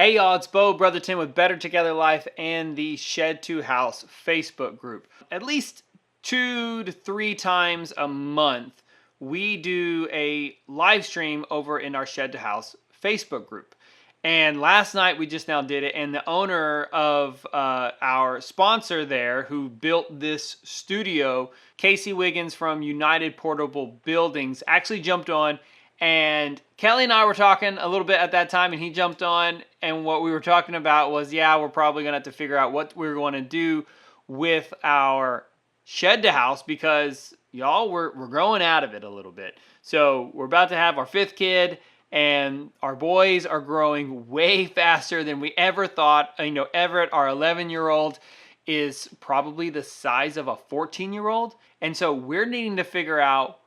Hey y'all, it's Bo Brotherton with Better Together Life and the Shed to House Facebook group. At least 2 to 3 times a month, we do a live stream over in our Shed to House Facebook group. And last night we just now did it, and the owner of our sponsor there who built this studio, Casey Wiggins from United Portable Buildings, actually jumped on. And Kelly and I were talking a little bit at that time, and he jumped on, and what we were talking about was, yeah, we're probably going to have to figure out what we're going to do with our shed to house because, y'all, we're growing out of it a little bit. So we're about to have our 5th kid, and our boys are growing way faster than we ever thought. You know, Everett, our 11-year-old, is probably the size of a 14-year-old. And so we're needing to figure out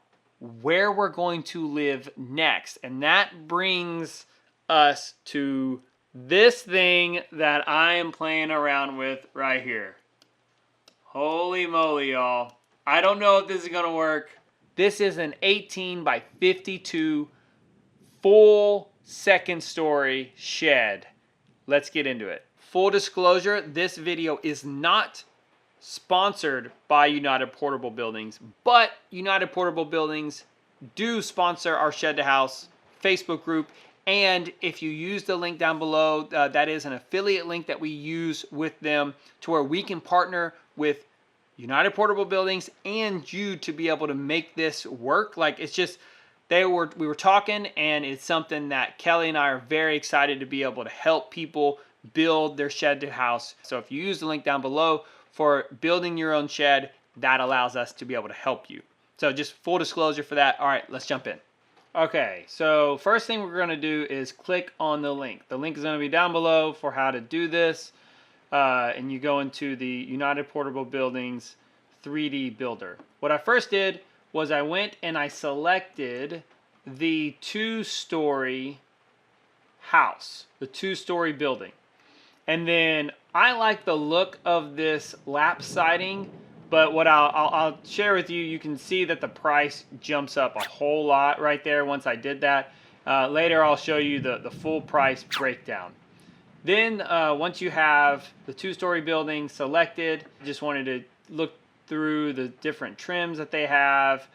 where we're going to live next. And that brings us to this thing that I am playing around with right here. Holy moly, y'all. I don't know if this is going to work. This is an 18 by 52 full 2nd story shed. Let's get into it. Full disclosure, this video is not sponsored by United Portable Buildings, but United Portable Buildings do sponsor our Shed to House Facebook group. And if you use the link down below, that is an affiliate link that we use with them to where we can partner with United Portable Buildings and you to be able to make this work. Like, it's just, we were talking, and it's something that Kelly and I are very excited to be able to help people build their shed to house. So if you use the link down below for building your own shed, that allows us to be able to help you. So just full disclosure for that. All right, let's jump in. Okay, so first thing we're going to do is click on the link. The link is going to be down below for how to do this. And you go into the United Portable Buildings 3D Builder. What I first did was I went and I selected the 2-story house, the 2-story building. And then I like the look of this lap siding, but what I'll share with you, you can see that the price jumps up a whole lot right there once I did that. Later I'll show you the full price breakdown. Then once you have the 2-story building selected, just wanted to look through the different trims that they have.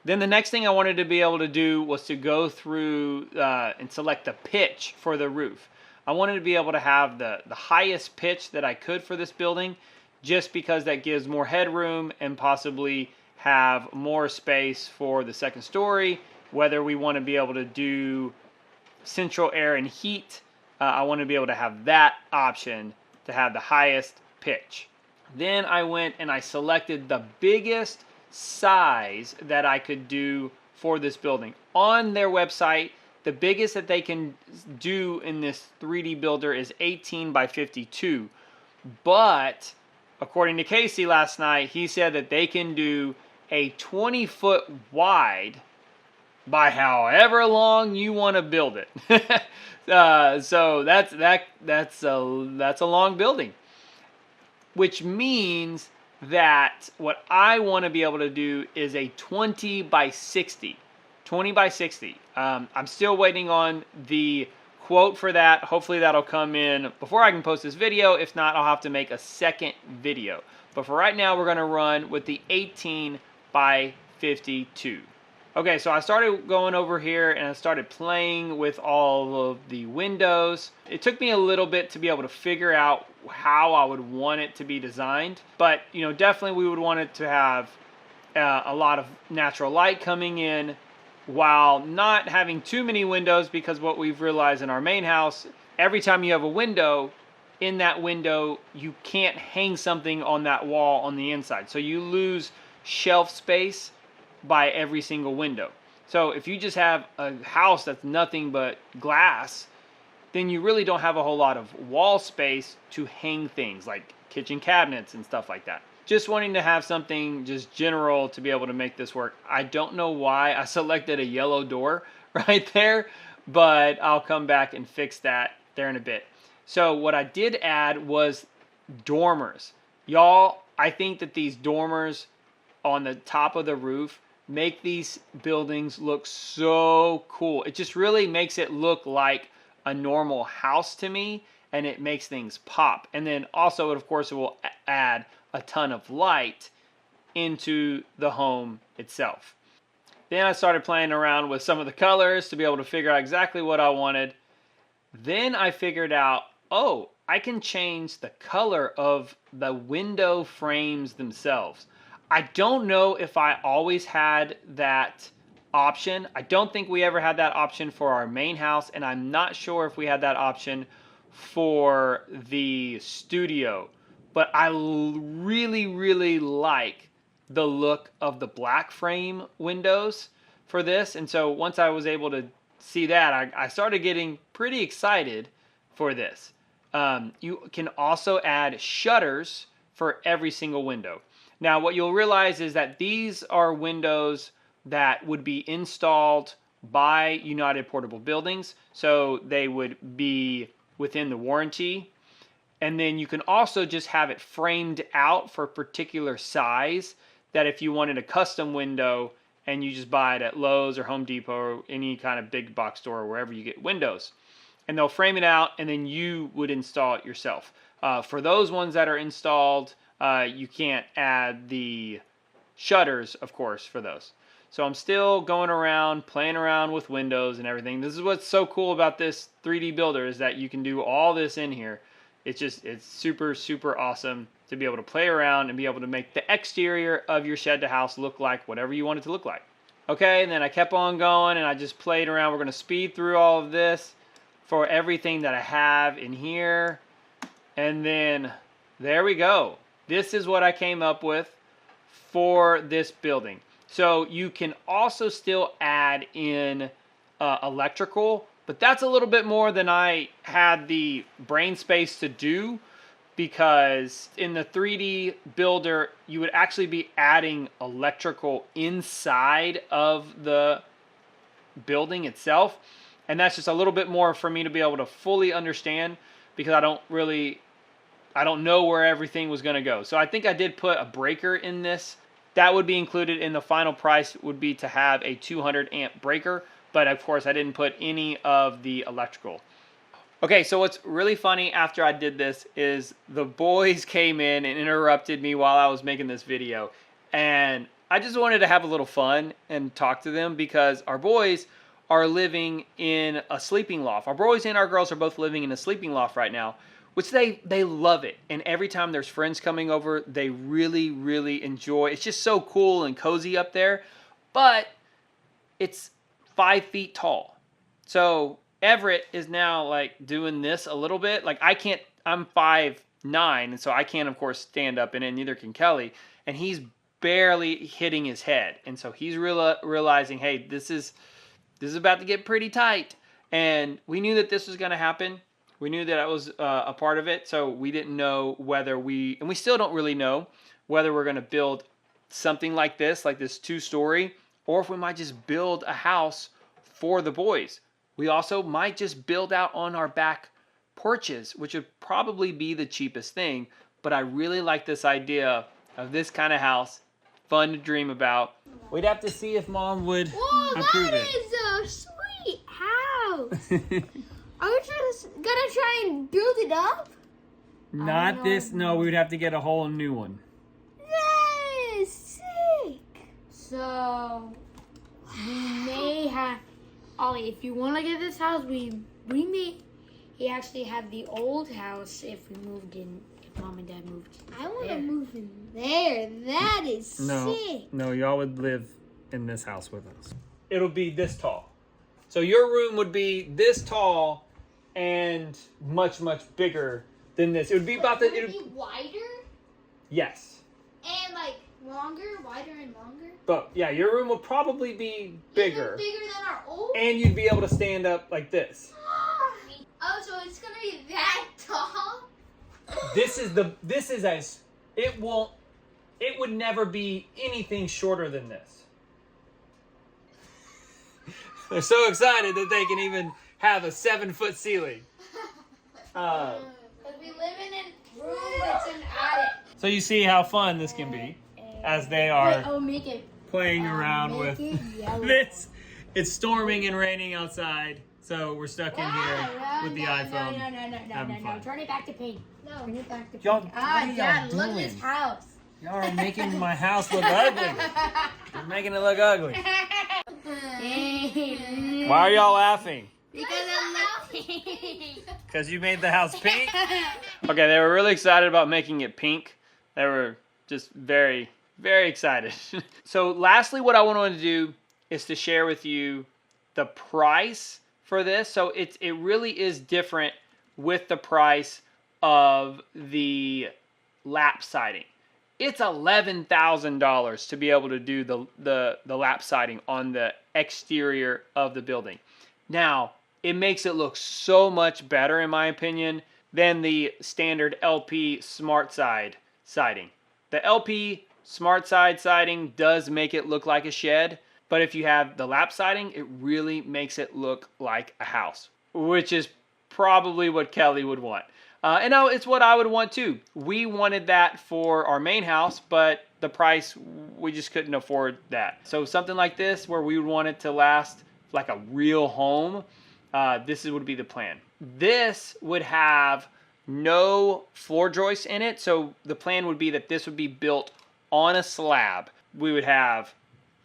Then the next thing I wanted to be able to do was to go through and select the pitch for the roof. I wanted to be able to have the highest pitch that I could for this building, just because that gives more headroom and possibly have more space for the 2nd story. Whether we want to be able to do central air and heat, I want to be able to have that option to have the highest pitch. Then I went and I selected the biggest size that I could do for this building. On their website, the biggest that they can do in this 3D builder is 18 by 52. But according to Casey last night, he said that they can do a 20-foot wide by however long you want to build it. So that's a long building, which means that what I want to be able to do is a 20 by 60. 20 by 60. I'm still waiting on the quote for that. Hopefully that'll come in before I can post this video. If not, I'll have to make a second video. But for right now, we're going to run with the 18 by 52. Okay, so I started going over here and I started playing with all of the windows. It took me a little bit to be able to figure out how I would want it to be designed. But, you know, definitely we would want it to have a lot of natural light coming in, while not having too many windows, because what we've realized in our main house, every time you have a window, in that window, you can't hang something on that wall on the inside. So you lose shelf space by every single window. So if you just have a house that's nothing but glass, then you really don't have a whole lot of wall space to hang things like kitchen cabinets and stuff like that. Just wanting to have something just general to be able to make this work. I don't know why I selected a yellow door right there, but I'll come back and fix that there in a bit. So what I did add was dormers. Y'all, I think that these dormers on the top of the roof make these buildings look so cool. It just really makes it look like a normal house to me, and it makes things pop. And then also, of course, it will add a ton of light into the home itself. Then I started playing around with some of the colors to be able to figure out exactly what I wanted. Then I figured out, oh, I can change the color of the window frames themselves. I don't know if I always had that option. I don't think we ever had that option for our main house, and I'm not sure if we had that option for the studio. But I really, really like the look of the black frame windows for this. And so once I was able to see that, I started getting pretty excited for this. You can also add shutters for every single window. Now what you'll realize is that these are windows that would be installed by United Portable Buildings, so they would be within the warranty. And then you can also just have it framed out for a particular size, that if you wanted a custom window and you just buy it at Lowe's or Home Depot or any kind of big box store or wherever you get windows, and they'll frame it out and then you would install it yourself. For those ones that are installed, you can't add the shutters, of course, for those. So I'm still going around, playing around with windows and everything. This is what's so cool about this 3D builder, is that you can do all this in here. It's super, super awesome to be able to play around and be able to make the exterior of your shed to house look like whatever you want it to look like. Okay, and then I kept on going and I just played around. We're going to speed through all of this for everything that I have in here. And then there we go. This is what I came up with for this building. So you can also still add in electrical, but that's a little bit more than I had the brain space to do, because in the 3D builder, you would actually be adding electrical inside of the building itself. And that's just a little bit more for me to be able to fully understand, because I don't know where everything was going to go. So I think I did put a breaker in this. That would be included in the final price, would be to have a 200 amp breaker. But of course I didn't put any of the electrical. Okay, so what's really funny after I did this is the boys came in and interrupted me while I was making this video. And I just wanted to have a little fun and talk to them, because our boys are living in a sleeping loft. Our boys and our girls are both living in a sleeping loft right now, which they love it. And every time there's friends coming over, they really, really enjoy. It's just so cool and cozy up there. But it's 5 feet tall. So Everett is now like doing this a little bit. Like I'm 5'9", and so I can't, of course, stand up in it, and neither can Kelly. And he's barely hitting his head. And so he's realizing, hey, this is about to get pretty tight. And we knew that this was going to happen. We knew that it was a part of it. So we didn't know whether and we still don't really know whether we're going to build something like this 2-story, or if we might just build a house for the boys. We also might just build out on our back porches, which would probably be the cheapest thing. But I really like this idea of this kind of house. Fun to dream about. We'd have to see if Mom would approve it. That is a sweet house. Are we just gonna try and build it up? Not this. No, we would have to get a whole new one. That is sick. So we may have. Ollie, if you want to get this house, we may actually have the old house if we moved in. If Mom and Dad moved. I want to move in there. That is sick. No, y'all would live in this house with us. It'll be this tall. So your room would be this tall and much, much bigger than this. It would be about Would it be wider? Yes. And like longer, wider and longer? But yeah, your room will probably be bigger. Even bigger than our old? And you'd be able to stand up like this. Oh, so it's gonna be that tall? It would never be anything shorter than this. They're so excited that they can even have a 7-foot ceiling. Because we live in a room that's an attic. So you see how fun this can be as they are playing around with this. It's storming and raining outside, so we're stuck in here. with the iPhone. No. Turn it back to pink. No. Turn it back to pink. Y'all, what are y'all Dad, doing? look at this house. Y'all are making my house look ugly. You're making it look ugly. Why are y'all laughing? Because I'm pink. Because you made the house pink? Okay, they were really excited about making it pink. They were just very, very excited. So lastly, what I wanted to do is to share with you the price for this. So it really is different with the price of the lap siding. It's $11,000 to be able to do the lap siding on the exterior of the building. Now, it makes it look so much better, in my opinion, than the standard LP Smart Side siding. The LP Smart Side siding does make it look like a shed, but if you have the lap siding, it really makes it look like a house, which is probably what Kelly would want. And now it's what I would want too. We wanted that for our main house, but the price, we just couldn't afford that. So something like this, where we would want it to last like a real home, this would be the plan. This would have no floor joists in it, so the plan would be that this would be built on a slab. We would have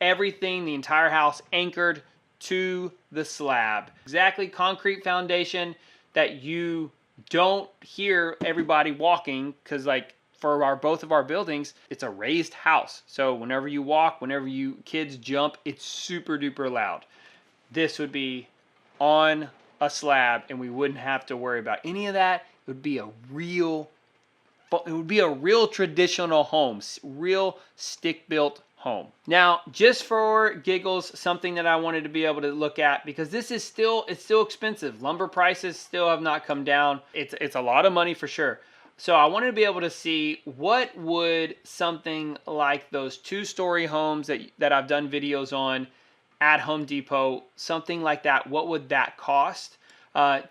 everything, the entire house, anchored to the slab. Exactly concrete foundation that you don't hear everybody walking, because like for both of our buildings, it's a raised house. So whenever you walk, whenever you kids jump, it's super duper loud. This would be on a slab, and we wouldn't have to worry about any of that. It would be a real traditional home, real stick-built home. Now, just for giggles, something that I wanted to be able to look at, because this is still expensive. Lumber prices still have not come down. It's a lot of money for sure. So I wanted to be able to see what would something like those 2-story homes that I've done videos on at Home Depot, something like that, what would that cost?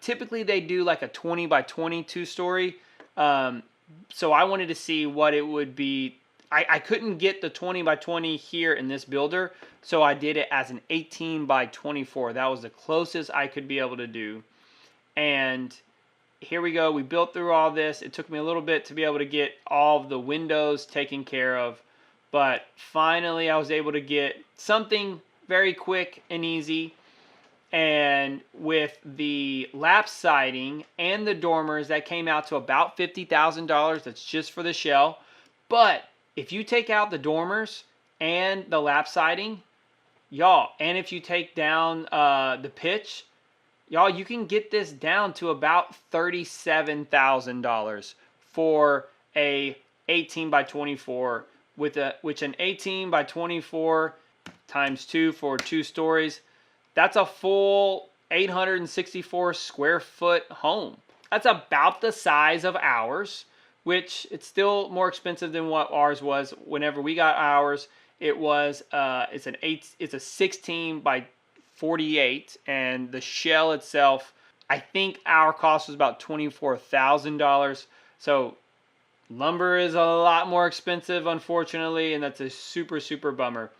Typically they do like a 20 by 20 2-story. So I wanted to see what it would be. I couldn't get the 20 by 20 here in this builder, so I did it as an 18 by 24. That was the closest I could be able to do. And here we go. We built through all this. It took me a little bit to be able to get all of the windows taken care of, but finally I was able to get something very quick and easy. And with the lap siding and the dormers, that came out to about $50,000. That's just for the shell. But if you take out the dormers and the lap siding, y'all, and if you take down the pitch, y'all, you can get this down to about $37,000 for a 18 by 24, which an 18 by 24 times 2 for 2 stories. That's a full 864 square foot home. That's about the size of ours, which it's still more expensive than what ours was. Whenever we got ours, it was it's a 16 by 48, and the shell itself, I think our cost was about $24,000. So lumber is a lot more expensive, unfortunately, and that's a super bummer.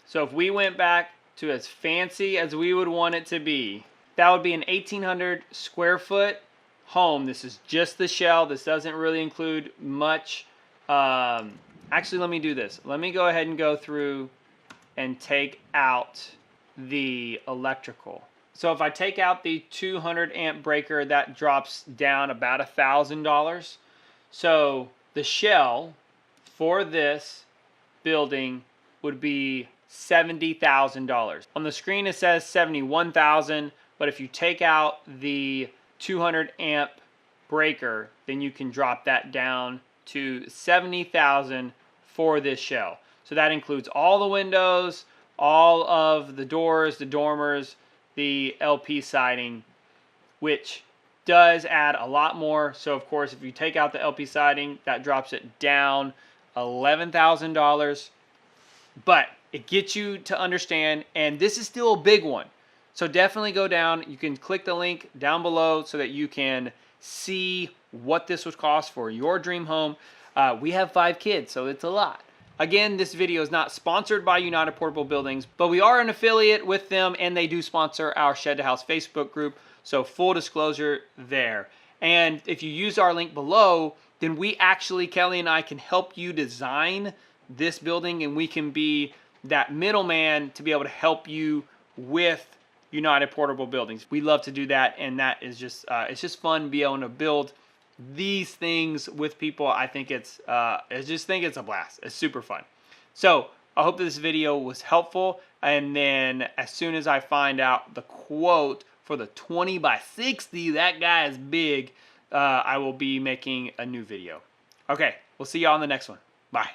So if we went back to as fancy as we would want it to be, that would be an 1,800 square foot home. This is just the shell. This doesn't really include much. Actually, let me do this. Let me go ahead and go through and take out the electrical. So if I take out the 200 amp breaker, that drops down about $1,000. So the shell for this building would be $70,000. On the screen it says $71,000, but if you take out the 200 amp breaker, then you can drop that down to $70,000 for this shell. So that includes all the windows, all of the doors, the dormers, the LP siding, which does add a lot more. So of course, if you take out the LP siding, that drops it down $11,000. But it gets you to understand, and this is still a big one. So definitely go down. You can click the link down below so that you can see what this would cost for your dream home. We have 5 kids, so it's a lot. Again, this video is not sponsored by United Portable Buildings, but we are an affiliate with them, and they do sponsor our Shed to House Facebook group. So full disclosure there. And if you use our link below, then Kelly and I can help you design this building, and we can be that middleman to be able to help you with United Portable Buildings. We love to do that, and that is just it's just fun to be able to build these things with people. I just think it's a blast. It's super fun. So I hope this video was helpful, and then as soon as I find out the quote for the 20 by 60, that guy is big, I will be making a new video. Okay, we'll see y'all on the next one. Bye.